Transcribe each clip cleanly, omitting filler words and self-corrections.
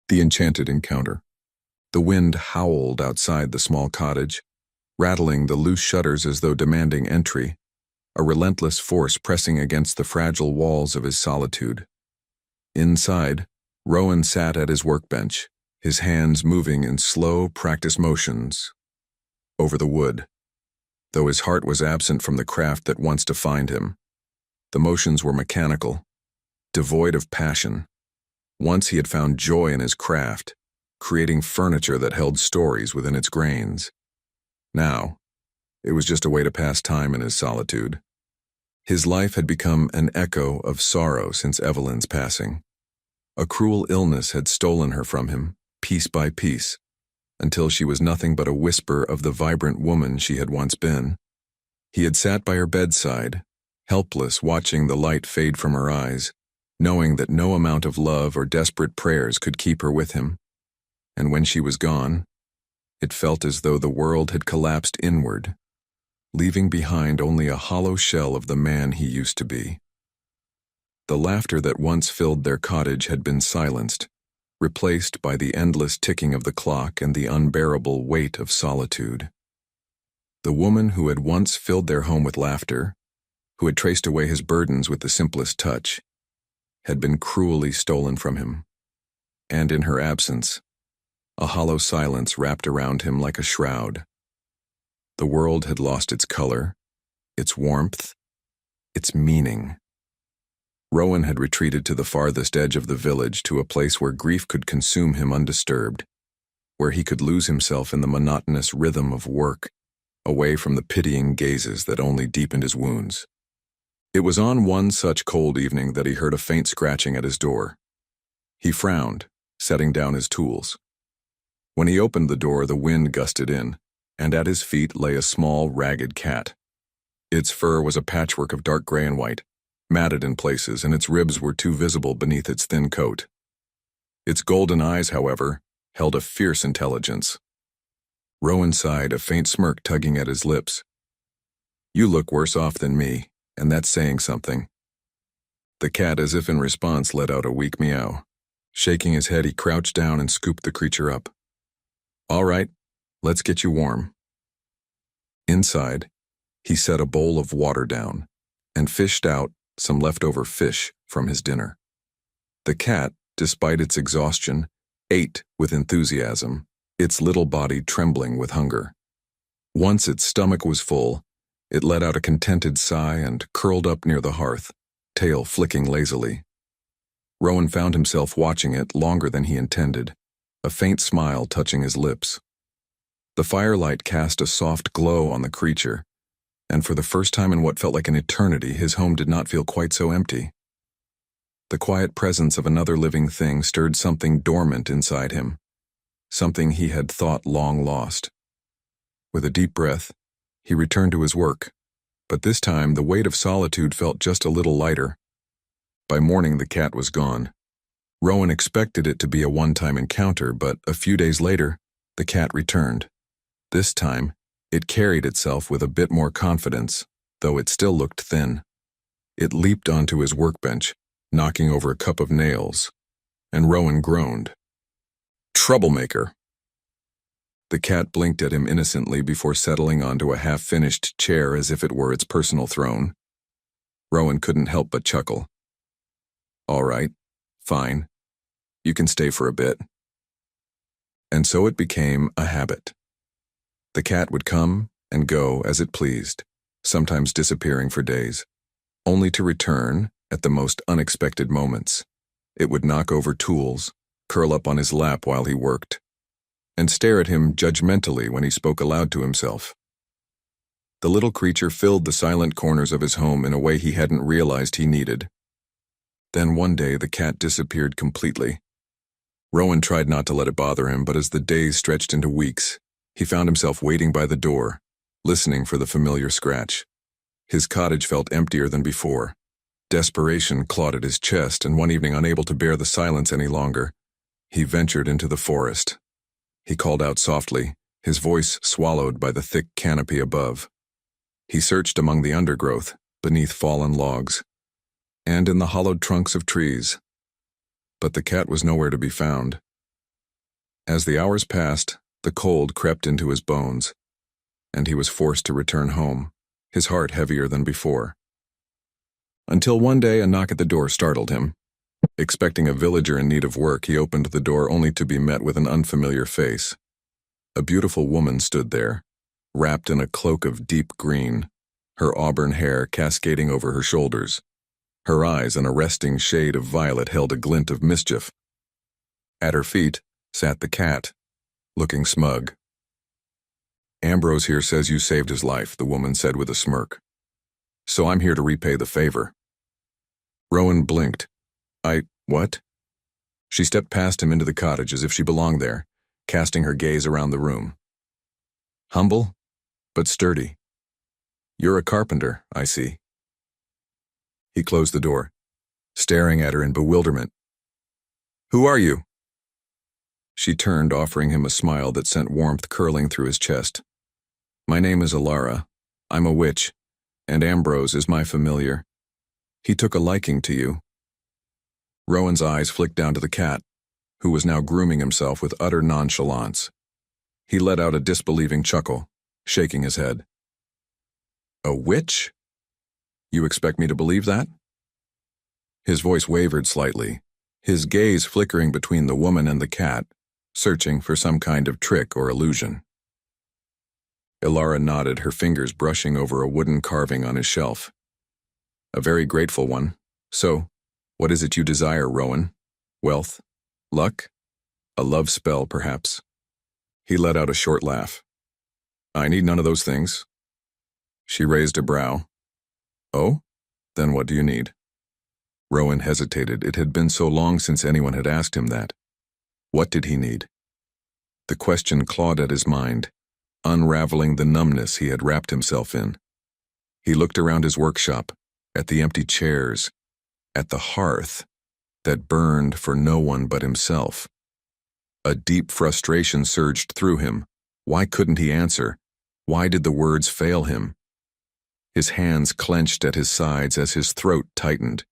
The Enchanted encounter. The wind howled outside the small cottage, rattling the loose shutters as though demanding entry, a relentless force pressing against the fragile walls of his solitude. Inside, Rowan sat at his workbench, his hands moving in slow, practiced motions over the wood. Though his heart was absent from the craft that once defined him, the motions were mechanical, devoid of passion. Once he had found joy in his craft, creating furniture that held stories within its grains. Now, it was just a way to pass time in his solitude. His life had become an echo of sorrow since Evelyn's passing. A cruel illness had stolen her from him, piece by piece, until she was nothing but a whisper of the vibrant woman she had once been. He had sat by her bedside, helpless, watching the light fade from her eyes, knowing that no amount of love or desperate prayers could keep her with him. And when she was gone, it felt as though the world had collapsed inward, leaving behind only a hollow shell of the man he used to be. The laughter that once filled their cottage had been silenced, replaced by the endless ticking of the clock and the unbearable weight of solitude. The woman who had once filled their home with laughter, who had traced away his burdens with the simplest touch, had been cruelly stolen from him. And in her absence, a hollow silence wrapped around him like a shroud. The world had lost its color, its warmth, its meaning. Rowan had retreated to the farthest edge of the village, to a place where grief could consume him undisturbed, where he could lose himself in the monotonous rhythm of work, away from the pitying gazes that only deepened his wounds. It was on one such cold evening that he heard a faint scratching at his door. He frowned, setting down his tools. When he opened the door, the wind gusted in, and at his feet lay a small, ragged cat. Its fur was a patchwork of dark gray and white, matted in places, and its ribs were too visible beneath its thin coat. Its golden eyes, however, held a fierce intelligence. Rowan sighed, a faint smirk tugging at his lips. "You look worse off than me, and that's saying something." The cat, as if in response, let out a weak meow. Shaking his head, he crouched down and scooped the creature up. "All right, let's get you warm." Inside, he set a bowl of water down and fished out some leftover fish from his dinner. The cat, despite its exhaustion, ate with enthusiasm, its little body trembling with hunger. Once its stomach was full, it let out a contented sigh and curled up near the hearth, tail flicking lazily. Rowan found himself watching it longer than he intended, a faint smile touching his lips. The firelight cast a soft glow on the creature, and for the first time in what felt like an eternity, his home did not feel quite so empty. The quiet presence of another living thing stirred something dormant inside him, something he had thought long lost. With a deep breath, he returned to his work, but this time the weight of solitude felt just a little lighter. By morning, the cat was gone. Rowan expected it to be a one-time encounter, but a few days later, the cat returned. This time, it carried itself with a bit more confidence, though it still looked thin. It leaped onto his workbench, knocking over a cup of nails, and Rowan groaned. "Troublemaker!" The cat blinked at him innocently before settling onto a half-finished chair as if it were its personal throne. Rowan couldn't help but chuckle. "All right, fine. You can stay for a bit." And so it became a habit. The cat would come and go as it pleased, sometimes disappearing for days, only to return at the most unexpected moments. It would knock over tools, curl up on his lap while he worked, and stare at him judgmentally when he spoke aloud to himself. The little creature filled the silent corners of his home in a way he hadn't realized he needed. Then one day the cat disappeared completely. Rowan tried not to let it bother him, but as the days stretched into weeks, he found himself waiting by the door, listening for the familiar scratch. His cottage felt emptier than before. Desperation clawed at his chest, and one evening, unable to bear the silence any longer, he ventured into the forest. He called out softly, his voice swallowed by the thick canopy above. He searched among the undergrowth, beneath fallen logs, and in the hollowed trunks of trees. But the cat was nowhere to be found. As the hours passed, the cold crept into his bones, and he was forced to return home, his heart heavier than before. Until one day a knock at the door startled him. Expecting a villager in need of work, he opened the door only to be met with an unfamiliar face. A beautiful woman stood there, wrapped in a cloak of deep green, her auburn hair cascading over her shoulders. Her eyes, an arresting shade of violet, held a glint of mischief. At her feet sat the cat, looking smug. "Ambrose here says you saved his life," the woman said with a smirk. "So I'm here to repay the favor." Rowan blinked. What?" She stepped past him into the cottage as if she belonged there, casting her gaze around the room. "Humble, but sturdy. You're a carpenter, I see." He closed the door, staring at her in bewilderment. "Who are you?" She turned, offering him a smile that sent warmth curling through his chest. "My name is Alara. I'm a witch, and Ambrose is my familiar. He took a liking to you." Rowan's eyes flicked down to the cat, who was now grooming himself with utter nonchalance. He let out a disbelieving chuckle, shaking his head. "A witch? You expect me to believe that?" His voice wavered slightly, his gaze flickering between the woman and the cat, searching for some kind of trick or illusion. Alara nodded, her fingers brushing over a wooden carving on his shelf. "A very grateful one. So, what is it you desire, Rowan? Wealth? Luck? A love spell, perhaps?" He let out a short laugh. "I need none of those things." She raised a brow. "Oh? Then what do you need?" Rowan hesitated. It had been so long since anyone had asked him that. What did he need? The question clawed at his mind, unraveling the numbness he had wrapped himself in. He looked around his workshop, at the empty chairs, at the hearth that burned for no one but himself. A deep frustration surged through him. Why couldn't he answer? Why did the words fail him? His hands clenched at his sides as his throat tightened.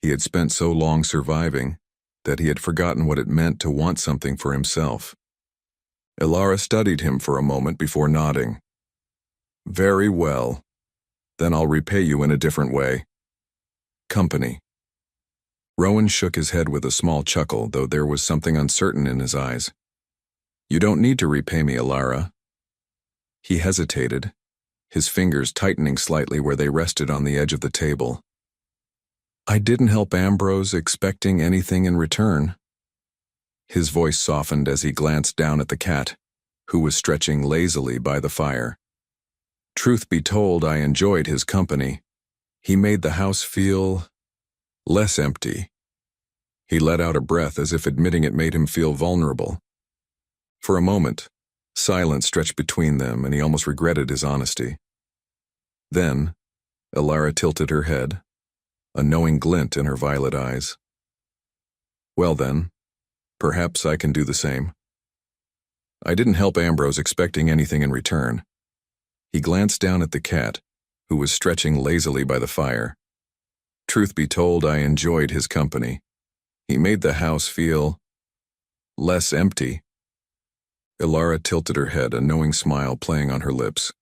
He had spent so long surviving that he had forgotten what it meant to want something for himself. Alara studied him for a moment before nodding. "Very well. Then I'll repay you in a different way. Company." Rowan shook his head with a small chuckle, though there was something uncertain in his eyes. "You don't need to repay me, Alara." He hesitated, his fingers tightening slightly where they rested on the edge of the table. "I didn't help Ambrose expecting anything in return." His voice softened as he glanced down at the cat, who was stretching lazily by the fire. "Truth be told, I enjoyed his company. He made the house feel less empty." He let out a breath as if admitting it made him feel vulnerable. For a moment, silence stretched between them, and he almost regretted his honesty. Then, Alara tilted her head, a knowing glint in her violet eyes. "Well then, perhaps I can do the same. I didn't help Ambrose expecting anything in return." He glanced down at the cat, who was stretching lazily by the fire. "Truth be told, I enjoyed his company. He made the house feel less empty." Alara tilted her head, a knowing smile playing on her lips.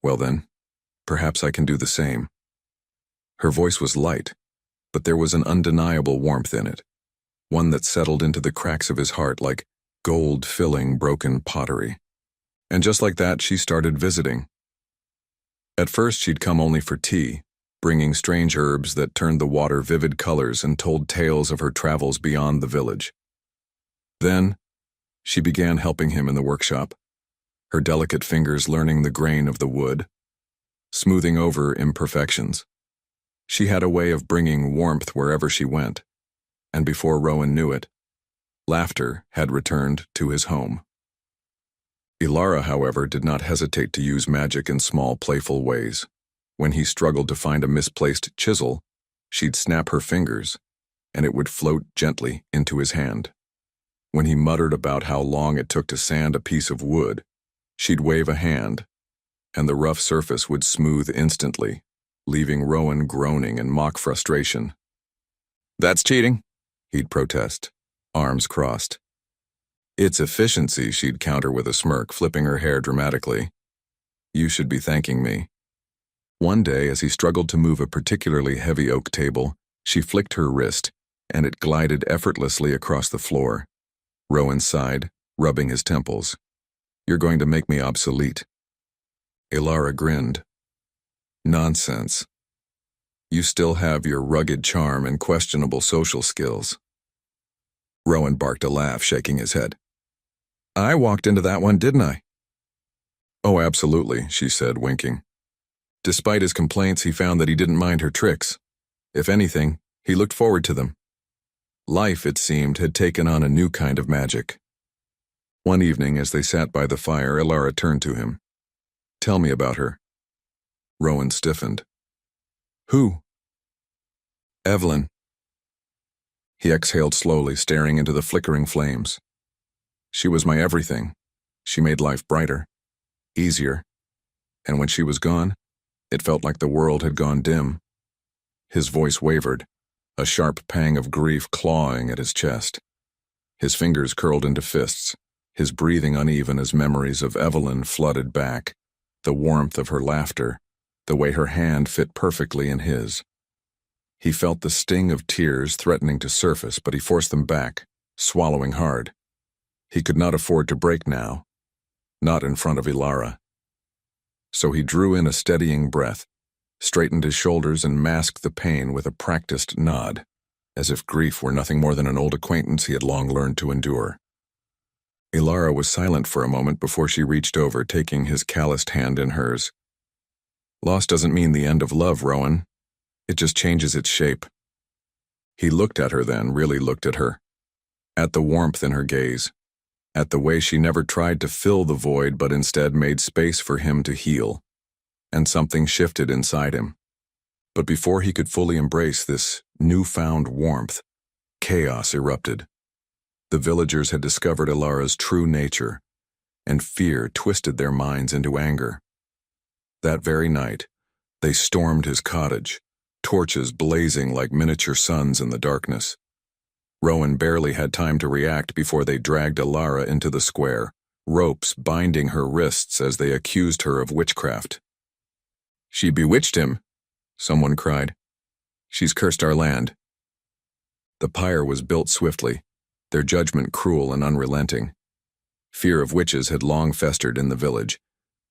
"Well then, perhaps I can do the same." Her voice was light, but there was an undeniable warmth in it, one that settled into the cracks of his heart like gold filling broken pottery. And just like that, she started visiting. At first, she'd come only for tea, bringing strange herbs that turned the water vivid colors and told tales of her travels beyond the village. Then, she began helping him in the workshop, her delicate fingers learning the grain of the wood, smoothing over imperfections. She had a way of bringing warmth wherever she went, and before Rowan knew it, laughter had returned to his home. Alara, however, did not hesitate to use magic in small, playful ways. When he struggled to find a misplaced chisel, she'd snap her fingers, and it would float gently into his hand. When he muttered about how long it took to sand a piece of wood, she'd wave a hand, and the rough surface would smooth instantly, leaving Rowan groaning in mock frustration. "That's cheating," he'd protest, arms crossed. Its efficiency, she'd counter with a smirk, flipping her hair dramatically. You should be thanking me. One day, as he struggled to move a particularly heavy oak table, she flicked her wrist, and it glided effortlessly across the floor. Rowan sighed, rubbing his temples. You're going to make me obsolete. Ilara grinned. Nonsense. You still have your rugged charm and questionable social skills. Rowan barked a laugh, shaking his head. I walked into that one, didn't I? Oh, absolutely, she said, winking. Despite his complaints, he found that he didn't mind her tricks. If anything, he looked forward to them. Life, it seemed, had taken on a new kind of magic. One evening, as they sat by the fire, Ilara turned to him. Tell me about her. Rowan stiffened. Who? Evelyn. He exhaled slowly, staring into the flickering flames. She was my everything. She made life brighter, easier, and when she was gone, it felt like the world had gone dim. His voice wavered, a sharp pang of grief clawing at his chest. His fingers curled into fists, his breathing uneven as memories of Evelyn flooded back, the warmth of her laughter, the way her hand fit perfectly in his. He felt the sting of tears threatening to surface, but he forced them back, swallowing hard. He could not afford to break now, not in front of Ilara. So he drew in a steadying breath, straightened his shoulders and masked the pain with a practiced nod, as if grief were nothing more than an old acquaintance he had long learned to endure. Ilara was silent for a moment before she reached over, taking his calloused hand in hers. Loss doesn't mean the end of love, Rowan. It just changes its shape. He looked at her then, really looked at her. At the warmth in her gaze. At the way she never tried to fill the void but instead made space for him to heal. And something shifted inside him. But before he could fully embrace this newfound warmth, chaos erupted. The villagers had discovered Ilara's true nature, and fear twisted their minds into anger. That very night, they stormed his cottage, torches blazing like miniature suns in the darkness. Rowan barely had time to react before they dragged Ilara into the square, ropes binding her wrists as they accused her of witchcraft. She bewitched him, someone cried. She's cursed our land. The pyre was built swiftly, their judgment cruel and unrelenting. Fear of witches had long festered in the village,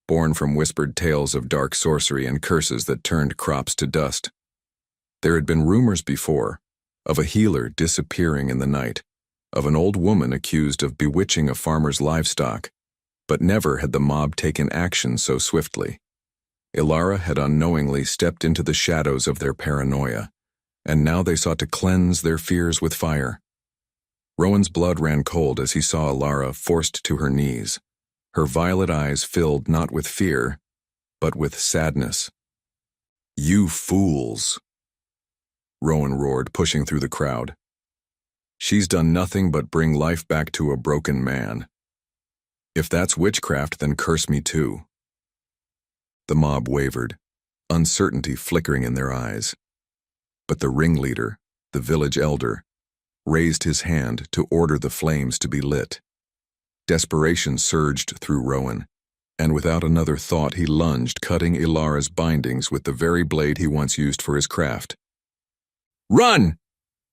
born from whispered tales of dark sorcery and curses that turned crops to dust. There had been rumors before, of a healer disappearing in the night, of an old woman accused of bewitching a farmer's livestock, but never had the mob taken action so swiftly. Ilara had unknowingly stepped into the shadows of their paranoia, and now they sought to cleanse their fears with fire. Rowan's blood ran cold as he saw Ilara forced to her knees, her violet eyes filled not with fear, but with sadness. You fools! Rowan roared, pushing through the crowd. She's done nothing but bring life back to a broken man. If that's witchcraft, then curse me too. The mob wavered, uncertainty flickering in their eyes. But the ringleader, the village elder, raised his hand to order the flames to be lit. Desperation surged through Rowan, and without another thought he lunged, cutting Ilara's bindings with the very blade he once used for his craft. Run!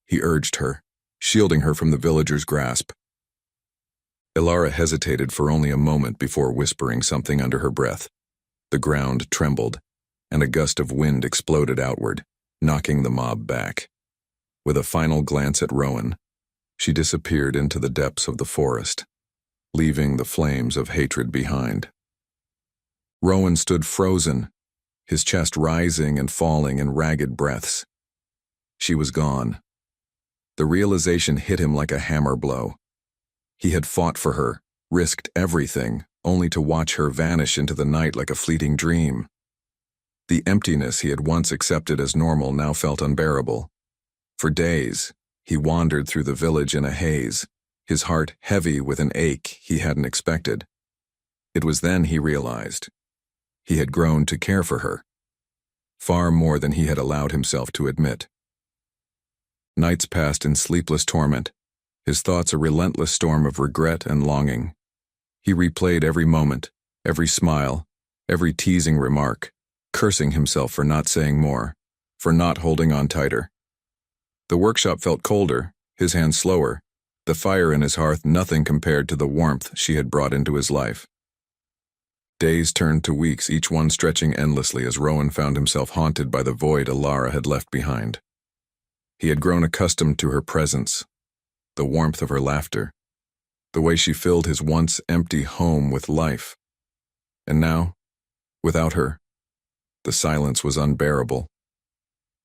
He urged her, shielding her from the villager's grasp. Ilara hesitated for only a moment before whispering something under her breath. The ground trembled, and a gust of wind exploded outward, knocking the mob back. With a final glance at Rowan, she disappeared into the depths of the forest, leaving the flames of hatred behind. Rowan stood frozen, his chest rising and falling in ragged breaths. She was gone. The realization hit him like a hammer blow. He had fought for her, risked everything, only to watch her vanish into the night like a fleeting dream. The emptiness he had once accepted as normal now felt unbearable. For days, he wandered through the village in a haze, his heart heavy with an ache he hadn't expected. It was then he realized. He had grown to care for her, far more than he had allowed himself to admit. Nights passed in sleepless torment, his thoughts a relentless storm of regret and longing. He replayed every moment, every smile, every teasing remark, cursing himself for not saying more, for not holding on tighter. The workshop felt colder, his hands slower, the fire in his hearth nothing compared to the warmth she had brought into his life. Days turned to weeks, each one stretching endlessly as Rowan found himself haunted by the void Alara had left behind. He had grown accustomed to her presence, the warmth of her laughter, the way she filled his once empty home with life. And now, without her, the silence was unbearable.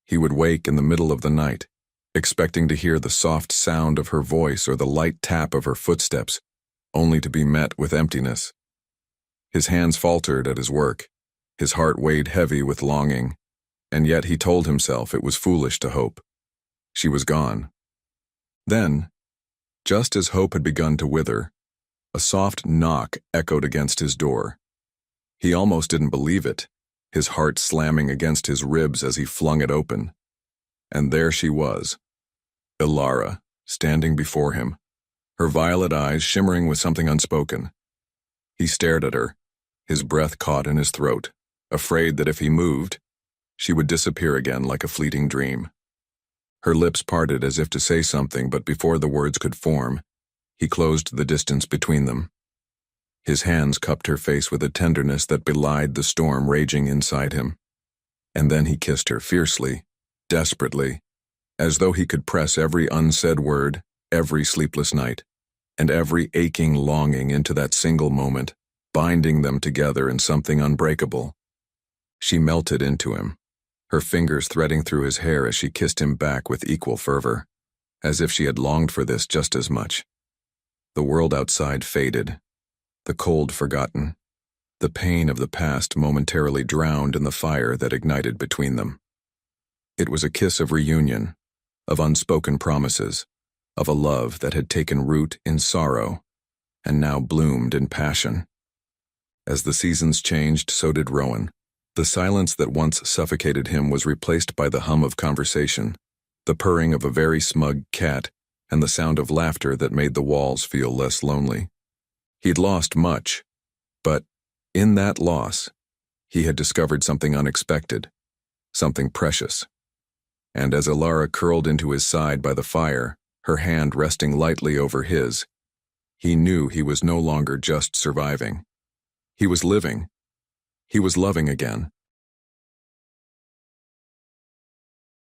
He would wake in the middle of the night, expecting to hear the soft sound of her voice or the light tap of her footsteps, only to be met with emptiness. His hands faltered at his work, his heart weighed heavy with longing, and yet he told himself it was foolish to hope. She was gone. Then, just as hope had begun to wither, a soft knock echoed against his door. He almost didn't believe it, his heart slamming against his ribs as he flung it open. And there she was, Alara, standing before him, her violet eyes shimmering with something unspoken. He stared at her, his breath caught in his throat, afraid that if he moved, she would disappear again like a fleeting dream. Her lips parted as if to say something, but before the words could form, he closed the distance between them. His hands cupped her face with a tenderness that belied the storm raging inside him. And then he kissed her fiercely, desperately, as though he could press every unsaid word, every sleepless night, and every aching longing into that single moment, binding them together in something unbreakable. She melted into him, her fingers threading through his hair as she kissed him back with equal fervor, as if she had longed for this just as much. The world outside faded, the cold forgotten, the pain of the past momentarily drowned in the fire that ignited between them. It was a kiss of reunion, of unspoken promises, of a love that had taken root in sorrow and now bloomed in passion. As the seasons changed, so did Rowan. The silence that once suffocated him was replaced by the hum of conversation, the purring of a very smug cat, and the sound of laughter that made the walls feel less lonely. He'd lost much, but in that loss, he had discovered something unexpected, something precious. And as Alara curled into his side by the fire, her hand resting lightly over his, he knew he was no longer just surviving. He was living. He was loving again.